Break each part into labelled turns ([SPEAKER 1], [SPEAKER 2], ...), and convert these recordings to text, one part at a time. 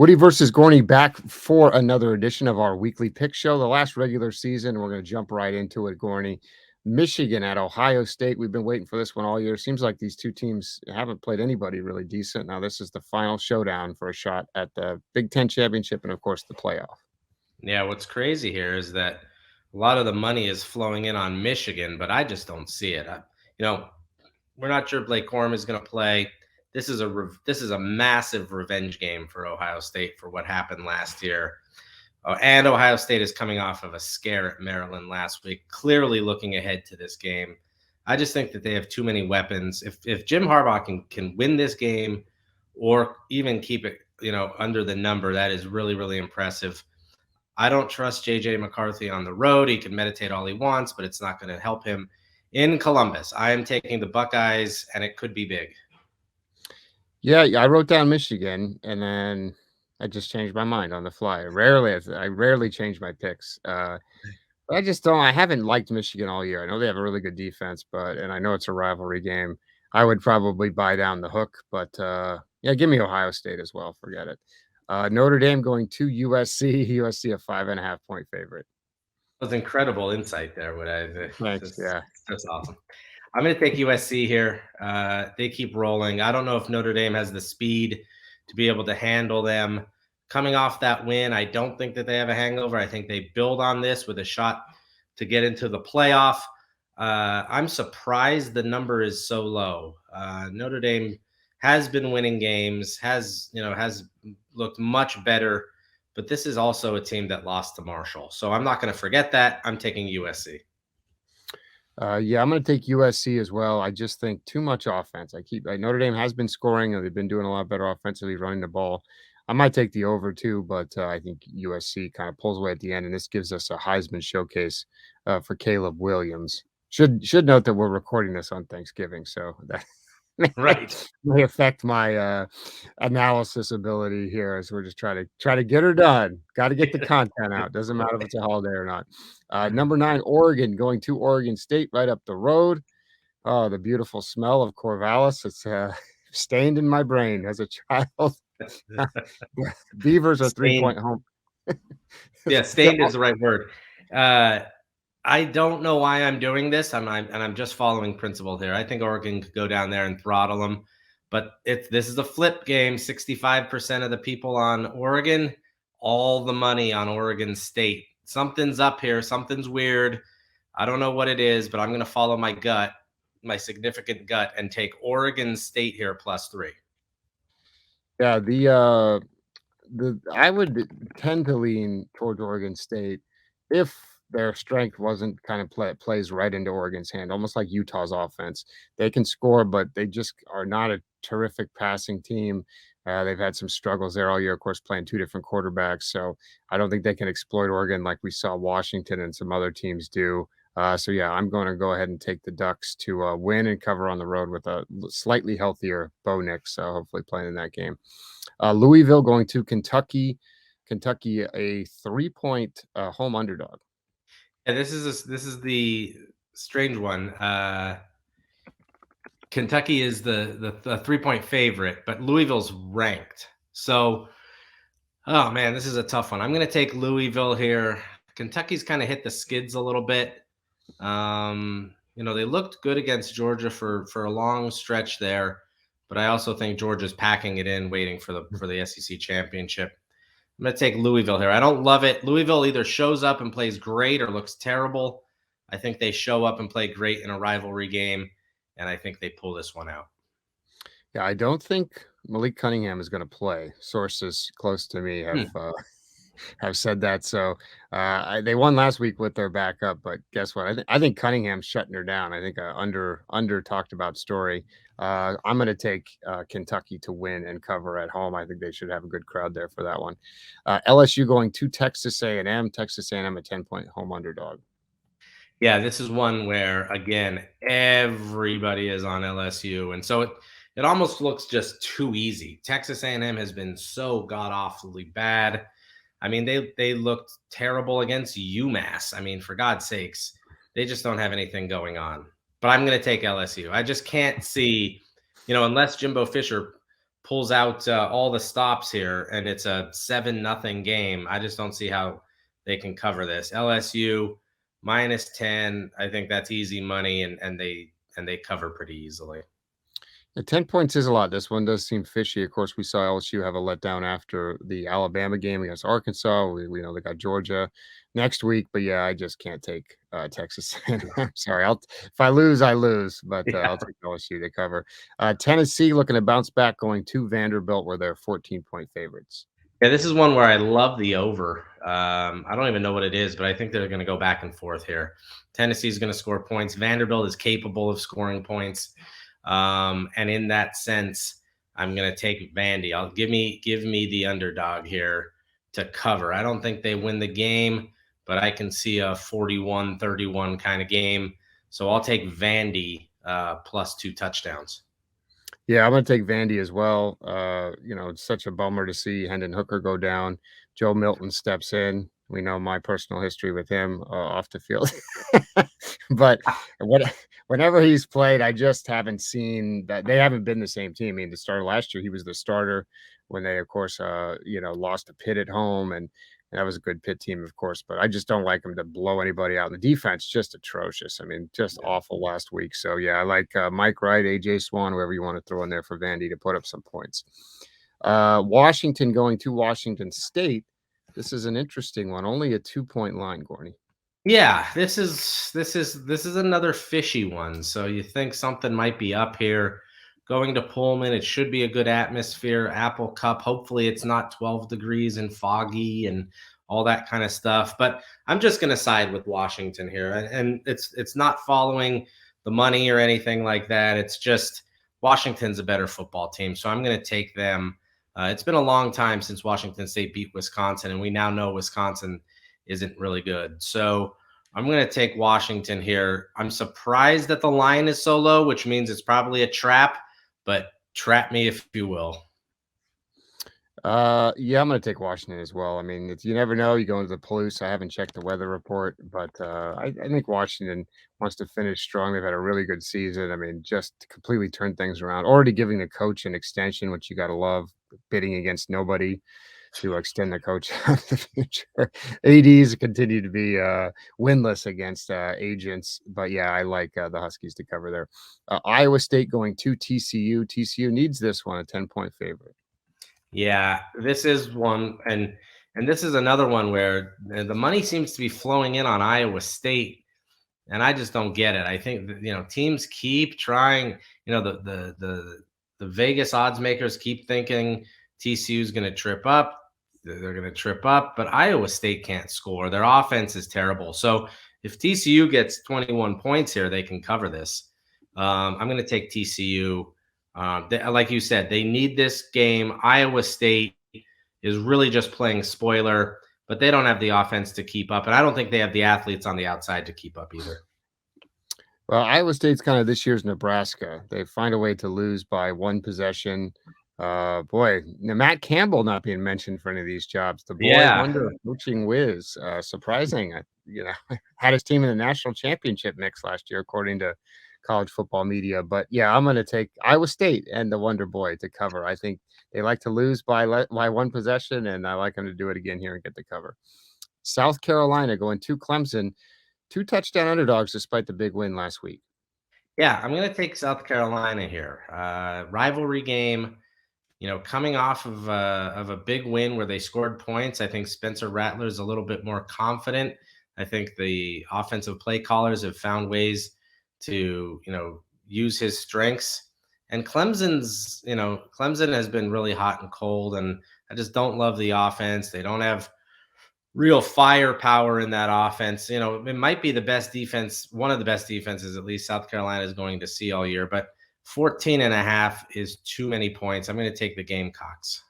[SPEAKER 1] Woody versus Gorney back for another edition of our weekly pick show, the last regular season. We're going to jump right into it, Gorney. Michigan at Ohio State. We've been waiting for this one all year. Seems like these two teams haven't played anybody really decent. Now, this is the final showdown for a shot at the Big Ten championship and, of course, the playoff.
[SPEAKER 2] Yeah, what's crazy here is that a lot of the money is flowing in on Michigan, but I just don't see it. We're not sure Blake Corum is going to play. This is a massive revenge game for Ohio State for what happened last year. And Ohio State is coming off of a scare at Maryland last week, clearly looking ahead to this game. I just think that they have too many weapons. If Jim Harbaugh can win this game or even keep it, under the number, that is really, really impressive. I don't trust J.J. McCarthy on the road. He can meditate all he wants, but it's not going to help him in Columbus. I am taking the Buckeyes, and it could be big.
[SPEAKER 1] Yeah, I wrote down Michigan, and then I just changed my mind on the fly. I rarely change my picks. I just don't. I haven't liked Michigan all year. I know they have a really good defense, and I know it's a rivalry game. I would probably buy down the hook, but yeah, give me Ohio State as well. Forget it. Notre Dame going to USC. USC a 5.5-point favorite.
[SPEAKER 2] That was incredible insight there.
[SPEAKER 1] Thanks. Yeah,
[SPEAKER 2] that's awesome. I'm going to take USC here. They keep rolling. I don't know if Notre Dame has the speed to be able to handle them. Coming off that win, I don't think that they have a hangover. I think they build on this with a shot to get into the playoff. I'm surprised the number is so low. Notre Dame has been winning games, has looked much better, but this is also a team that lost to Marshall. So I'm not going to forget that. I'm taking USC.
[SPEAKER 1] Yeah, I'm going to take USC as well. I just think too much offense. Notre Dame has been scoring, and they've been doing a lot better offensively running the ball. I might take the over too, but I think USC kind of pulls away at the end, and this gives us a Heisman showcase for Caleb Williams. Should note that we're recording this on Thanksgiving, so that may affect my analysis ability here as we're just trying to get her done. Got to get the content out. Doesn't matter if it's a holiday or not. Number 9, Oregon, going to Oregon State right up the road. Oh, the beautiful smell of Corvallis. It's stained in my brain as a child. Beavers are 3-point home.
[SPEAKER 2] Yeah, stained is the right word. I don't know why I'm doing this. I'm just following principle here. I think Oregon could go down there and throttle them, but this is a flip game. 65% of the people on Oregon, all the money on Oregon State. Something's up here. Something's weird. I don't know what it is, but I'm going to follow my gut, my significant gut, and take Oregon State here +3.
[SPEAKER 1] Yeah, I would tend to lean towards Oregon State if their strength wasn't kind of plays right into Oregon's hand, almost like Utah's offense. They can score, but they just are not a terrific passing team. They've had some struggles there all year, of course, playing two different quarterbacks. So I don't think they can exploit Oregon like we saw Washington and some other teams do. So yeah, I'm going to go ahead and take the Ducks to win and cover on the road with a slightly healthier Bo Nix, hopefully playing in that game. Louisville going to Kentucky. Kentucky a 3-point home underdog.
[SPEAKER 2] Yeah, this is the strange one. Kentucky is the 3-point favorite, but Louisville's ranked. So, oh man, this is a tough one. I'm going to take Louisville here. Kentucky's kind of hit the skids a little bit. They looked good against Georgia for a long stretch there, but I also think Georgia's packing it in, waiting for the SEC championship. I'm going to take Louisville here. I don't love it. Louisville either shows up and plays great or looks terrible. I think they show up and play great in a rivalry game, and I think they pull this one out.
[SPEAKER 1] Yeah, I don't think Malik Cunningham is going to play. Sources close to me have said that. So they won last week with their backup, but guess what? I think Cunningham's shutting her down. I think under talked about story. I'm going to take Kentucky to win and cover at home. I think they should have a good crowd there for that one. LSU going to Texas A&M. Texas A&M a 10-point home underdog.
[SPEAKER 2] Yeah, this is one where, again, everybody is on LSU. And so it almost looks just too easy. Texas A&M has been so god-awfully bad. I mean, they looked terrible against UMass. I mean, for God's sakes, they just don't have anything going on. But I'm going to take LSU. I just can't see, unless Jimbo Fisher pulls out all the stops here and it's a 7-0 game, I just don't see how they can cover this. LSU -10, I think that's easy money, and they cover pretty easily.
[SPEAKER 1] 10 points is a lot. This one does seem fishy. Of course, we saw LSU have a letdown after the Alabama game against Arkansas. We know they got Georgia next week, but yeah, I just can't take Texas. I'm sorry. If I lose, I lose, but I'll take LSU to cover. Tennessee looking to bounce back, going to Vanderbilt, where they're 14-point favorites.
[SPEAKER 2] Yeah, this is one where I love the over. I don't even know what it is, but I think they're going to go back and forth here. Tennessee's going to score points. Vanderbilt is capable of scoring points, and in that sense, I'm going to take Vandy. I'll give me the underdog here to cover. I don't think they win the game, but I can see a 41-31 kind of game. So I'll take Vandy plus 2 touchdowns.
[SPEAKER 1] Yeah, I'm gonna take Vandy as well. It's such a bummer to see Hendon Hooker go down. Joe Milton steps in. We know my personal history with him off the field, but what, whenever he's played, I just haven't seen that they haven't been the same team. I mean, the starter last year, he was the starter when they, of course, lost to Pitt at home, and that was a good Pitt team, of course. But I just don't like him to blow anybody out. The defense just atrocious. I mean, just awful last week. So yeah, I like Mike Wright, AJ Swan, whoever you want to throw in there for Vandy to put up some points. Washington going to Washington State. This is an interesting one. Only a 2-point line, Gorney.
[SPEAKER 2] Yeah, this is another fishy one. So you think something might be up here. Going to Pullman, it should be a good atmosphere. Apple Cup. Hopefully, it's not 12 degrees and foggy and all that kind of stuff. But I'm just going to side with Washington here, and it's not following the money or anything like that. It's just Washington's a better football team, so I'm going to take them. It's been a long time since Washington State beat Wisconsin, and we now know Wisconsin isn't really good. So I'm going to take Washington here. I'm surprised that the line is so low, which means it's probably a trap, but trap me if you will.
[SPEAKER 1] Yeah, I'm gonna take Washington as well. I mean, you never know. You go into the Palouse. I haven't checked the weather report, but I think Washington wants to finish strong. They've had a really good season. I mean, just completely turned things around. Already giving the coach an extension, which you got to love. Bidding against nobody to extend the coach out in the future. ADs continue to be winless against agents, but yeah, I like the Huskies to cover there. Iowa State going to TCU. TCU needs this one, a 10-point favorite.
[SPEAKER 2] Yeah, this is one, and this is another one where the money seems to be flowing in on Iowa State, and I just don't get it. I think that, teams keep trying. The Vegas odds makers keep thinking TCU is going to trip up. They're going to trip up, but Iowa State can't score. Their offense is terrible. So if TCU gets 21 points here, they can cover this. I'm going to take TCU. Like you said, they need this game. Iowa State is really just playing spoiler, but they don't have the offense to keep up. And I don't think they have the athletes on the outside to keep up either.
[SPEAKER 1] Well, Iowa State's kind of this year's Nebraska. They find a way to lose by one possession. Boy, now Matt Campbell not being mentioned for any of these jobs. The boy wonder coaching whiz. Surprising. Had his team in the national championship mix last year, according to college football media. But yeah, I'm going to take Iowa State and the Wonder Boy to cover. I think they like to lose by one possession, and I like them to do it again here and get the cover. South Carolina going to Clemson, 2 touchdown underdogs despite the big win last week.
[SPEAKER 2] Yeah, I'm going to take South Carolina here. Rivalry game. Coming off of a big win where they scored points, I think Spencer Rattler is a little bit more confident. I think the offensive play callers have found ways to, use his strengths. And Clemson has been really hot and cold, and I just don't love the offense. They don't have real firepower in that offense. It might be the best defense, one of the best defenses, at least South Carolina is going to see all year, but 14.5 is too many points. I'm going to take the Gamecocks.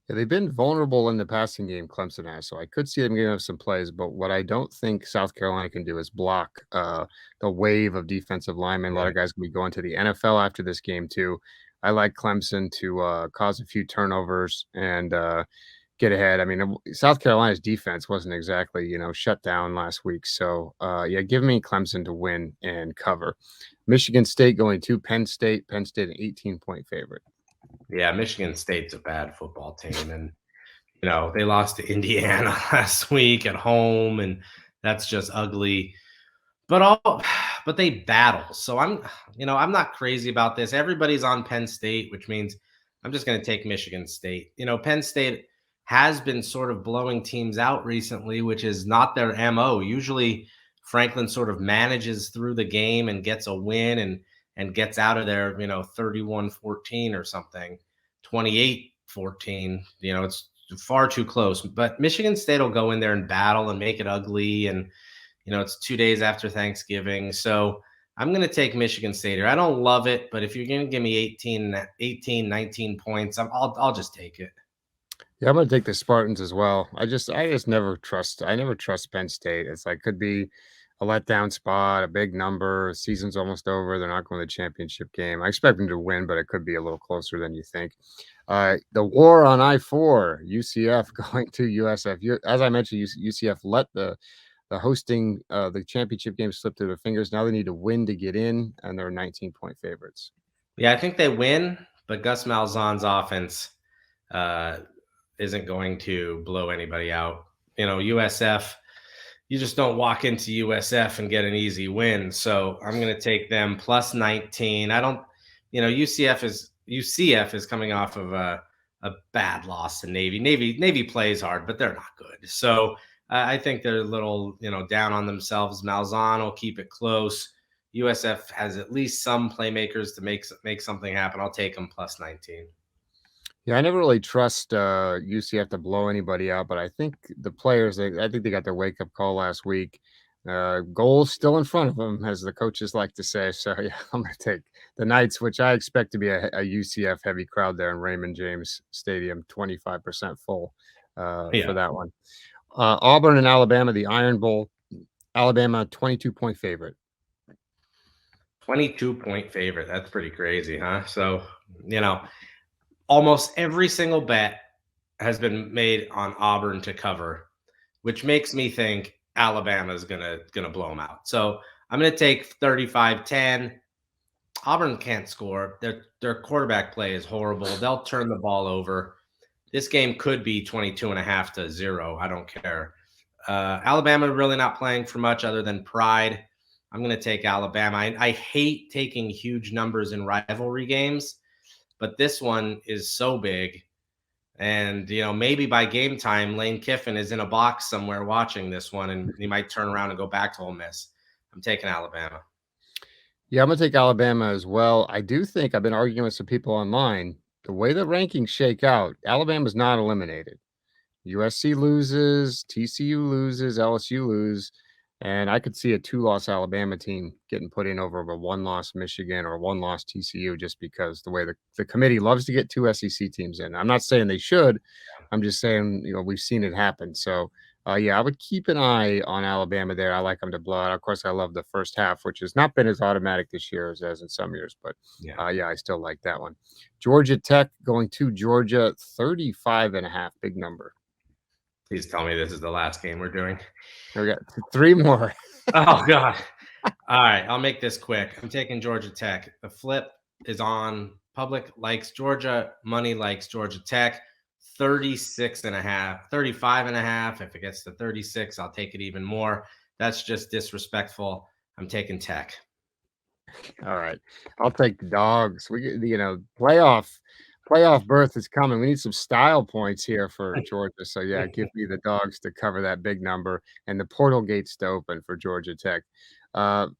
[SPEAKER 1] Yeah, they've been vulnerable in the passing game, Clemson has, so I could see them giving up some plays. But what I don't think South Carolina can do is block the wave of defensive linemen. A lot of guys will be going to the NFL after this game, too. I like Clemson to cause a few turnovers and get ahead. I mean, South Carolina's defense wasn't exactly, shut down last week. So, yeah, give me Clemson to win and cover. Michigan State going to Penn State. Penn State an 18-point favorite.
[SPEAKER 2] Yeah, Michigan State's a bad football team, and they lost to Indiana last week at home, and that's just ugly. But all but they battle. So I'm not crazy about this. Everybody's on Penn State, which means I'm just going to take Michigan State. Penn State has been sort of blowing teams out recently, which is not their MO. Usually Franklin sort of manages through the game and gets a win and gets out of there, 31-14 or something, 28-14. It's far too close. But Michigan State will go in there and battle and make it ugly, and it's 2 days after Thanksgiving. So I'm going to take Michigan State here. I don't love it, but if you're going to give me 19 points, I'll just take it.
[SPEAKER 1] Yeah, I'm gonna take the Spartans as well. I just never trust Penn State. It's like could be a letdown spot, a big number, season's almost over. They're not going to the championship game. I expect them to win, but it could be a little closer than you think. The war on I-4, UCF going to USF. As I mentioned, UCF let the hosting the championship game slip through their fingers. Now they need to win to get in, and they're 19-point favorites.
[SPEAKER 2] Yeah, I think they win, but Gus Malzahn's offense uh, isn't going to blow anybody out. USF, you just don't walk into USF and get an easy win. So I'm going to take them plus 19. I don't, UCF is coming off of a bad loss to Navy. Navy plays hard, but they're not good. So I think they're a little, down on themselves. Malzahn will keep it close. USF has at least some playmakers to make something happen. I'll take them plus 19.
[SPEAKER 1] Yeah, I never really trust UCF to blow anybody out, but I think the players, I think they got their wake up call last week. Goals still in front of them, as the coaches like to say. So yeah, I'm gonna take the Knights, which I expect to be a UCF heavy crowd there in Raymond James Stadium, 25% full for
[SPEAKER 2] Yeah,
[SPEAKER 1] that one. Auburn and Alabama, the Iron Bowl. Alabama 22-point favorite.
[SPEAKER 2] 22-point favorite. That's pretty crazy, huh? So, you know, almost every single bet has been made on Auburn to cover, which makes me think Alabama's gonna blow them out. So I'm gonna take 35-10. Auburn can't score. Their quarterback play is horrible. They'll turn the ball over. This game could be 22.5-0. I don't care. Alabama really not playing for much other than pride. I'm going to take Alabama. I hate taking huge numbers in rivalry games, but this one is so big. And, maybe by game time, Lane Kiffin is in a box somewhere watching this one, and he might turn around and go back to Ole Miss. I'm taking Alabama.
[SPEAKER 1] Yeah, I'm gonna take Alabama as well. I do think I've been arguing with some people online. The way the rankings shake out, Alabama's not eliminated. USC loses, TCU loses, LSU lose, and I could see a two-loss Alabama team getting put in over a one-loss Michigan or a one-loss TCU just because the way the committee loves to get two SEC teams in. I'm not saying they should. I'm just saying, we've seen it happen. So, yeah, I would keep an eye on Alabama there. I like them to blow out. Of course, I love the first half, which has not been as automatic this year as in some years, but
[SPEAKER 2] Yeah.
[SPEAKER 1] yeah, I still like that one. Georgia Tech going to Georgia, 35.5, big number.
[SPEAKER 2] Please tell me this is the last game we're doing.
[SPEAKER 1] We got three more.
[SPEAKER 2] Oh, God. All right, I'll make this quick. I'm taking Georgia Tech. The flip is on. Public likes Georgia. Money likes Georgia Tech. 36.5, 35.5. If it gets to 36, I'll take it even more. That's just disrespectful. I'm taking Tech.
[SPEAKER 1] All right. I'll take the dogs. We get, playoff berth is coming. We need some style points here for Georgia. So yeah, give me the dogs to cover that big number and the portal gates to open for Georgia Tech.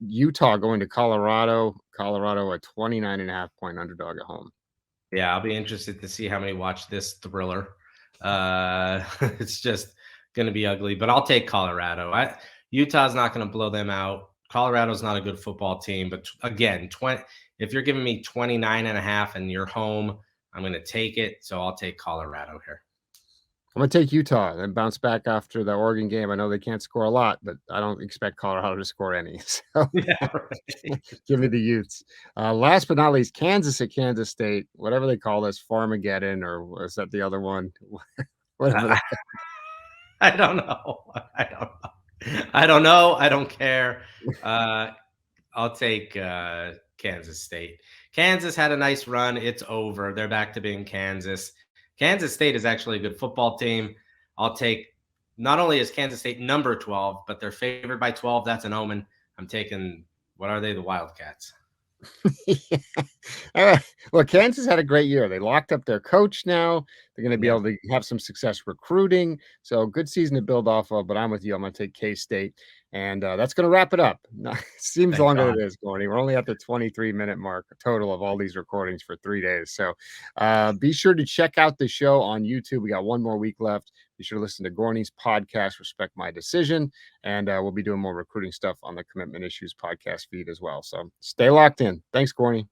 [SPEAKER 1] Utah going to Colorado. Colorado a 29.5-point underdog at home.
[SPEAKER 2] Yeah, I'll be interested to see how many watch this thriller. It's just going to be ugly, but I'll take Colorado. Utah's not going to blow them out. Colorado's not a good football team, but again, if you're giving me 29.5 and you're home, I'm going to take it. So I'll take Colorado here.
[SPEAKER 1] I'm going to take Utah and bounce back after the Oregon game. I know they can't score a lot, but I don't expect Colorado to score any. So
[SPEAKER 2] Yeah, right.
[SPEAKER 1] give me the Utes. Last but not least, Kansas at Kansas State, whatever they call this, Farmageddon, or was that the other one? Whatever.
[SPEAKER 2] I don't know. I don't know. I don't care. I'll take Kansas State. Kansas had a nice run. It's over. They're back to being Kansas. Kansas State is actually a good football team. I'll take, not only is Kansas State number 12, but they're favored by 12. That's an omen. I'm taking, what are they? The Wildcats.
[SPEAKER 1] Yeah. Well, Kansas had a great year. They locked up their coach now. They're going to be
[SPEAKER 2] Yeah,
[SPEAKER 1] able to have some success recruiting. So good season to build off of. But I'm with you. I'm going to take K-State. And that's going to wrap it up. Seems
[SPEAKER 2] thank
[SPEAKER 1] longer
[SPEAKER 2] God.
[SPEAKER 1] than it is, Gorney. We're only at the 23-minute mark total of all these recordings for 3 days. So be sure to check out the show on YouTube. We got one more week left. Be sure to listen to Gorney's podcast, Respect My Decision. And we'll be doing more recruiting stuff on the Commitment Issues podcast feed as well. So stay locked in. Thanks, Gorney.